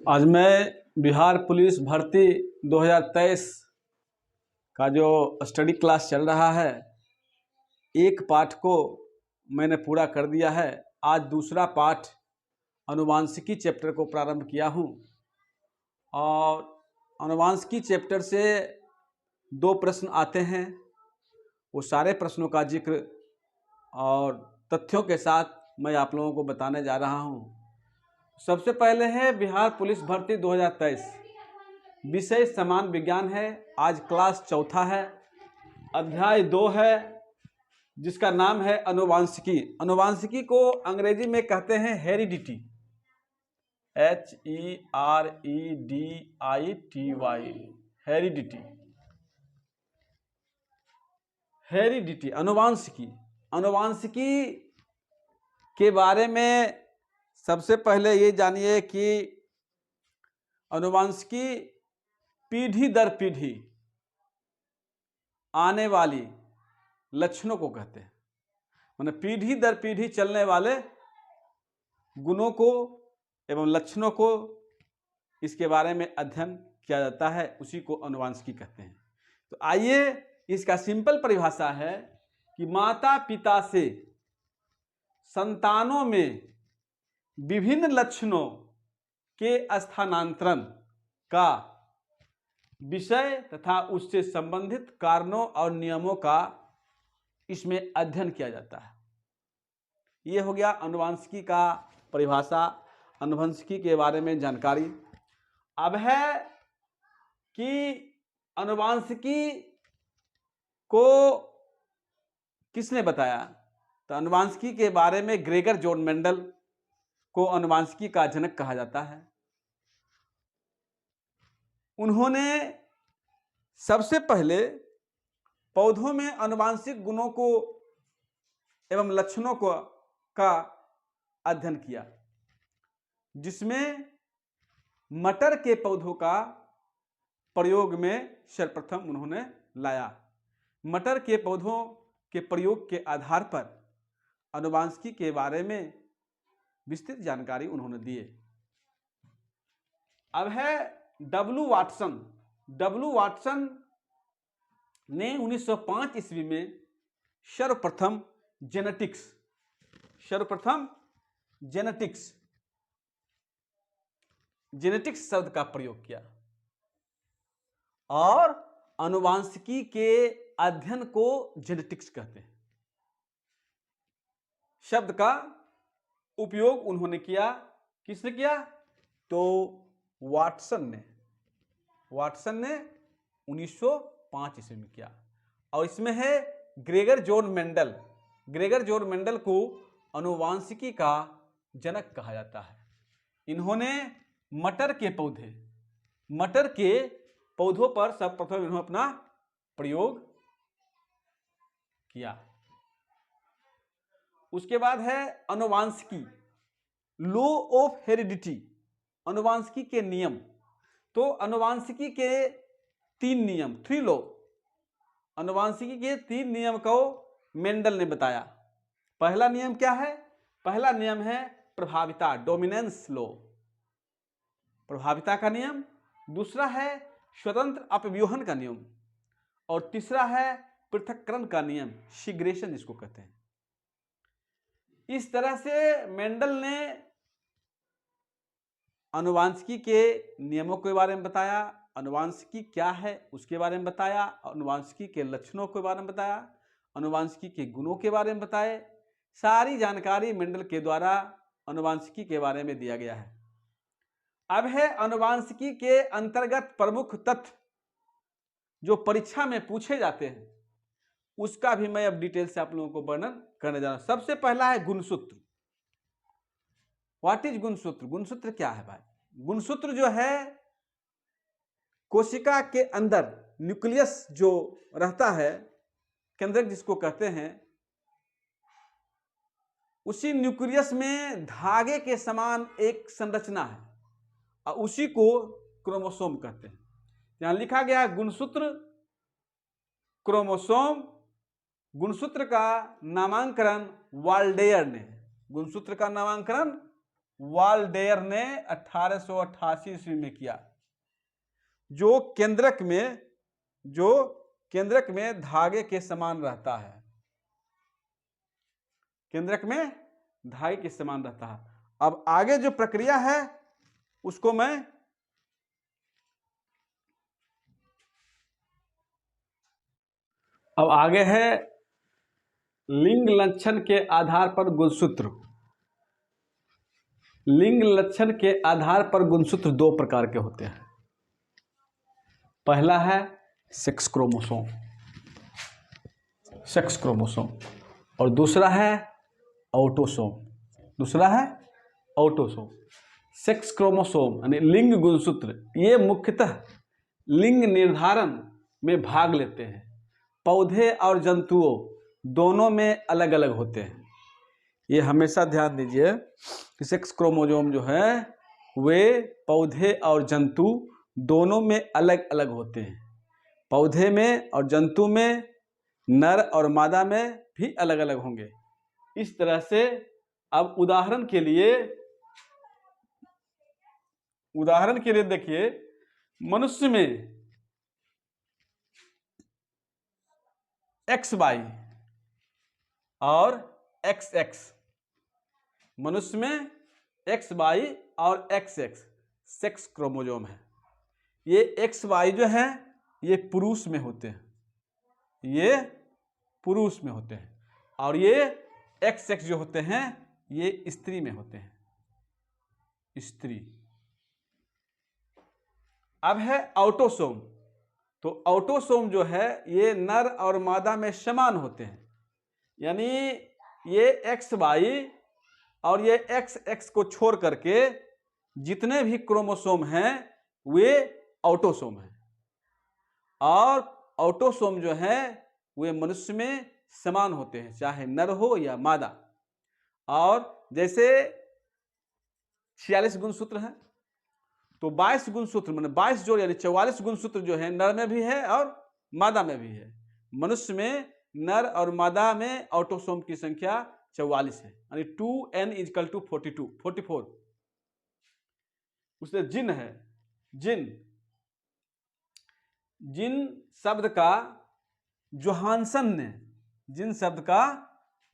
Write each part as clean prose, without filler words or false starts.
आज मैं बिहार पुलिस भर्ती 2023 का जो स्टडी क्लास चल रहा है, एक पाठ को मैंने पूरा कर दिया है। आज दूसरा पाठ अनुवांशिकी चैप्टर को प्रारंभ किया हूँ और अनुवांशिकी चैप्टर से 2 प्रश्न आते हैं। वो सारे प्रश्नों का जिक्र और तथ्यों के साथ मैं आप लोगों को बताने जा रहा हूँ। सबसे पहले है बिहार पुलिस भर्ती 2023, विषय समान विज्ञान है। आज क्लास चौथा है, अध्याय 2 है जिसका नाम है अनुवांशिकी। अनुवांशिकी को अंग्रेजी में कहते हैं हेरिडिटी, HEREDITY, हेरिडिटी। हेरिडिटी अनुवांशिकी। अनुवांशिकी के बारे में सबसे पहले ये जानिए कि अनुवांशिकी पीढ़ी दर पीढ़ी आने वाली लक्षणों को कहते हैं। मतलब पीढ़ी दर पीढ़ी चलने वाले गुणों को एवं लक्षणों को इसके बारे में अध्ययन किया जाता है, उसी को अनुवांशिकी कहते हैं। तो आइए, इसका सिंपल परिभाषा है कि माता पिता से संतानों में विभिन्न लक्षणों के स्थानांतरण का विषय तथा उससे संबंधित कारणों और नियमों का इसमें अध्ययन किया जाता है। ये हो गया अनुवांशिकी का परिभाषा, अनुवांशिकी के बारे में जानकारी। अब है कि अनुवांशिकी को किसने बताया? तो अनुवांशिकी के बारे में ग्रेगर जॉन मेंडल को अनुवांशिकी का जनक कहा जाता है। उन्होंने सबसे पहले पौधों में अनुवांशिक गुणों को एवं लक्षणों को का अध्ययन किया, जिसमें मटर के पौधों का प्रयोग में सर्वप्रथम उन्होंने लाया। मटर के पौधों के प्रयोग के आधार पर अनुवांशिकी के बारे में विस्तृत जानकारी उन्होंने दिए। अब है डब्ल्यू वाटसन। डब्ल्यू वाटसन ने 1905 ईस्वी में सर्वप्रथम जेनेटिक्स शब्द का प्रयोग किया और अनुवांशिकी के अध्ययन को जेनेटिक्स कहते हैं। शब्द का उपयोग उन्होंने किया। किसने किया? तो वाटसन ने 1905 ईस्वी में किया। और इसमें है ग्रेगर जॉन मेंडल को अनुवांशिकी का जनक कहा जाता है। इन्होंने मटर के पौधों पर सर्वप्रथम इन्होंने अपना प्रयोग किया। उसके बाद है अनुवांशिकी, लॉ ऑफ हेरिडिटी, अनुवांशिकी के नियम। तो अनुवांशिकी के 3 नियम, 3 लॉ, अनुवांशिकी के 3 नियम को मेंडल ने बताया। पहला नियम क्या है? पहला नियम है प्रभाविता, डोमिनेंस लॉ, प्रभाविता का नियम। दूसरा है स्वतंत्र अपव्यूहन का नियम और तीसरा है पृथक्करण का नियम, सीग्रेशन जिसको कहते हैं। इस तरह से मेंडल ने अनुवांशिकी के नियमों के बारे में बताया, अनुवांशिकी क्या है उसके बारे में बताया, अनुवांशिकी के लक्षणों के बारे में बताया, अनुवांशिकी के गुणों के बारे में बताए। सारी जानकारी मेंडल के द्वारा अनुवांशिकी के बारे में दिया गया है। अब है अनुवांशिकी के अंतर्गत प्रमुख तथ्य जो परीक्षा में पूछे जाते हैं, उसका भी मैं अब डिटेल से आप लोगों को वर्णन करने जा रहा हूं। सबसे पहला है गुणसूत्र। व्हाट इज गुणसूत्र? गुणसूत्र क्या है भाई? गुणसूत्र जो है कोशिका के अंदर न्यूक्लियस जो रहता है, केंद्रक जिसको कहते हैं, उसी न्यूक्लियस में धागे के समान एक संरचना है और उसी को क्रोमोसोम कहते हैं। यहां लिखा गया है गुणसूत्र, क्रोमोसोम। गुणसूत्र का नामांकन वाल्डेयर ने, गुणसूत्र का नामांकन वाल्डेयर ने 1888 ईस्वी में किया। जो केंद्रक में धागे के समान रहता है, केंद्रक में धागे के समान रहता है। अब आगे जो प्रक्रिया है उसको मैं अब आगे है लिंग लक्षण के आधार पर गुणसूत्र। लिंग लक्षण के आधार पर गुणसूत्र दो प्रकार के होते हैं। पहला है सेक्स क्रोमोसोम, सेक्स क्रोमोसोम, और दूसरा है ऑटोसोम। दूसरा है ऑटोसोम। सेक्स क्रोमोसोम यानी लिंग गुणसूत्र, ये मुख्यतः लिंग निर्धारण में भाग लेते हैं। पौधे और जंतुओं दोनों में अलग अलग होते हैं। ये हमेशा ध्यान दीजिए कि सेक्स क्रोमोसोम जो है वे पौधे और जंतु दोनों में अलग अलग होते हैं। पौधे में और जंतु में, नर और मादा में भी अलग अलग होंगे। इस तरह से अब उदाहरण के लिए देखिए, मनुष्य में XY और XX, मनुष्य में XY और XX सेक्स क्रोमोसोम है। ये XY जो है ये पुरुष में होते हैं, ये पुरुष में होते हैं, और ये XX जो होते हैं ये स्त्री में होते हैं, स्त्री। अब है ऑटोसोम। तो ऑटोसोम जो है ये नर और मादा में समान होते हैं, यानी ये XY और ये XX को छोड़ करके जितने भी क्रोमोसोम हैं वे ऑटोसोम हैं। और ऑटोसोम जो है वे मनुष्य में समान होते हैं, चाहे नर हो या मादा। और जैसे 46 गुणसूत्र हैं तो 22 गुणसूत्र माने 22 जोड़ यानी 44 गुणसूत्र जो है नर में भी है और मादा में भी है। मनुष्य में नर और मादा में ऑटोसोम की संख्या 44 है, यानी 2n = 44। उससे जिन है, जिन शब्द का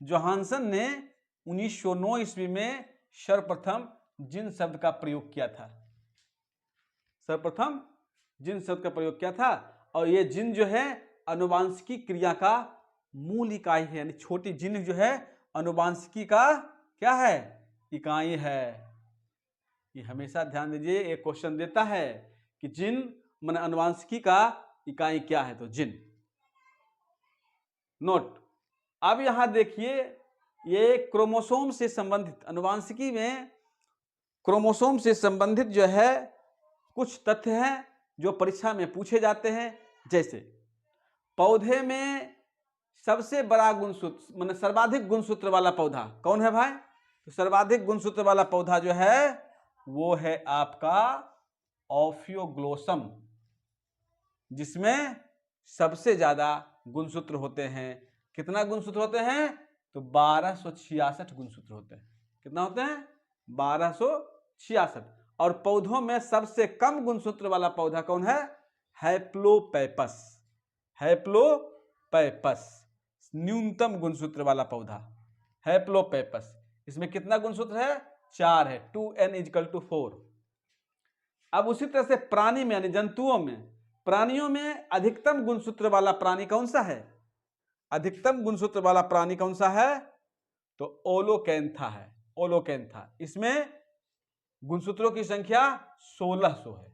जोहानसन ने 1909 ईस्वी में सर्वप्रथम जिन शब्द का प्रयोग किया था। सर्वप्रथम जिन शब्द का प्रयोग किया था। और ये जिन जो है आनुवांशिकी क्रिया का मूल इकाई है, यानी छोटी जिन जो है आनुवांशिकी का क्या है, इकाई है। ये हमेशा ध्यान दीजिए, एक क्वेश्चन देता है कि जिन माने आनुवांशिकी का इकाई क्या है, तो जिन। नोट। अब यहां देखिए, ये क्रोमोसोम से संबंधित, आनुवांशिकी में क्रोमोसोम से संबंधित जो है कुछ तथ्य हैं जो परीक्षा में पूछे जाते हैं। जैसे पौधे में सबसे बड़ा गुणसूत्र माने सर्वाधिक गुणसूत्र वाला पौधा कौन है भाई? तो सर्वाधिक गुणसूत्र वाला पौधा जो है वो है आपका ऑफियोग्लोसम, जिसमें सबसे ज्यादा गुणसूत्र होते हैं। कितना गुणसूत्र होते हैं? तो 1266 गुणसूत्र होते हैं। कितना होते हैं? 1266। और पौधों में सबसे कम गुणसूत्र वाला पौधा कौन है? हैप्लोपैपस। हैप्लोपैपस न्यूनतम गुणसूत्र वाला पौधा हैप्लोपैपस। इसमें कितना गुणसूत्र है? 4 है, 2n = 4। अब उसी तरह से प्राणी में यानी जंतुओं में, प्राणियों में अधिकतम गुणसूत्र वाला प्राणी कौन सा है? अधिकतम गुणसूत्र वाला प्राणी कौन सा है? तो ओलोकैंथा है, ओलोकैंथा। इसमें गुणसूत्रों की संख्या 1600 है।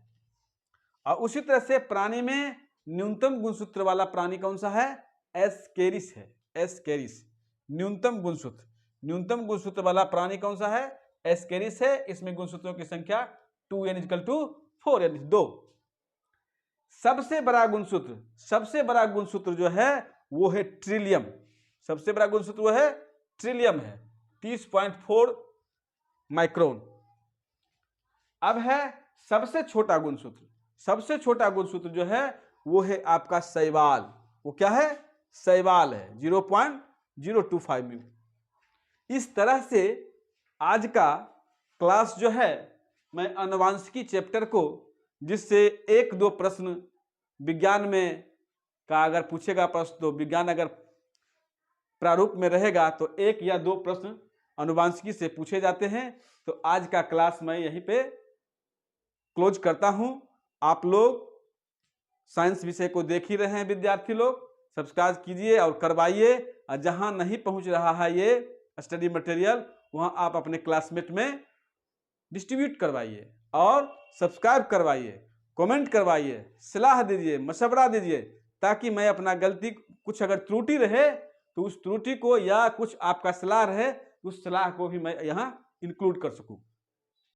और उसी तरह से प्राणी में न्यूनतम गुणसूत्र वाला प्राणी कौन सा है? एस्केरिस है, एस्केरिस। न्यूनतम गुणसूत्र वाला प्राणी कौन सा है? एस्केरिस है। इसमें गुणसूत्रों की संख्या 2n = 4 यानी 2। सबसे बड़ा गुणसूत्र जो है वो है ट्रिलियम। सबसे बड़ा गुणसूत्र वो है ट्रिलियम है, 30.4 माइक्रोन। अब है सबसे छोटा गुणसूत्र जो है वो है आपका शैवाल। वो क्या है? शैवाल है, 0.025 म्यू। इस तरह से आज का क्लास जो है मैं आनुवांशिकी चैप्टर को, जिससे 1-2 प्रश्न विज्ञान में का अगर पूछेगा प्रश्न तो विज्ञान अगर प्रारूप में रहेगा तो 1 या 2 प्रश्न आनुवांशिकी से पूछे जाते हैं। तो आज का क्लास मैं यहीं पे क्लोज करता हूं। आप लोग साइंस विषय को देख ही रहे हैं, विद्यार्थी लोग सब्सक्राइब कीजिए और करवाइए। और जहां नहीं पहुंच रहा है ये स्टडी मटेरियल, वहां आप अपने क्लासमेट में डिस्ट्रीब्यूट करवाइए और सब्सक्राइब करवाइए, कमेंट करवाइए, सलाह दीजिए, मशवरा दीजिए, ताकि मैं अपना गलती कुछ अगर त्रुटि रहे तो उस त्रुटि को या कुछ आपका सलाह रहे उस सलाह को भी मैं यहाँ इंक्लूड कर सकूं।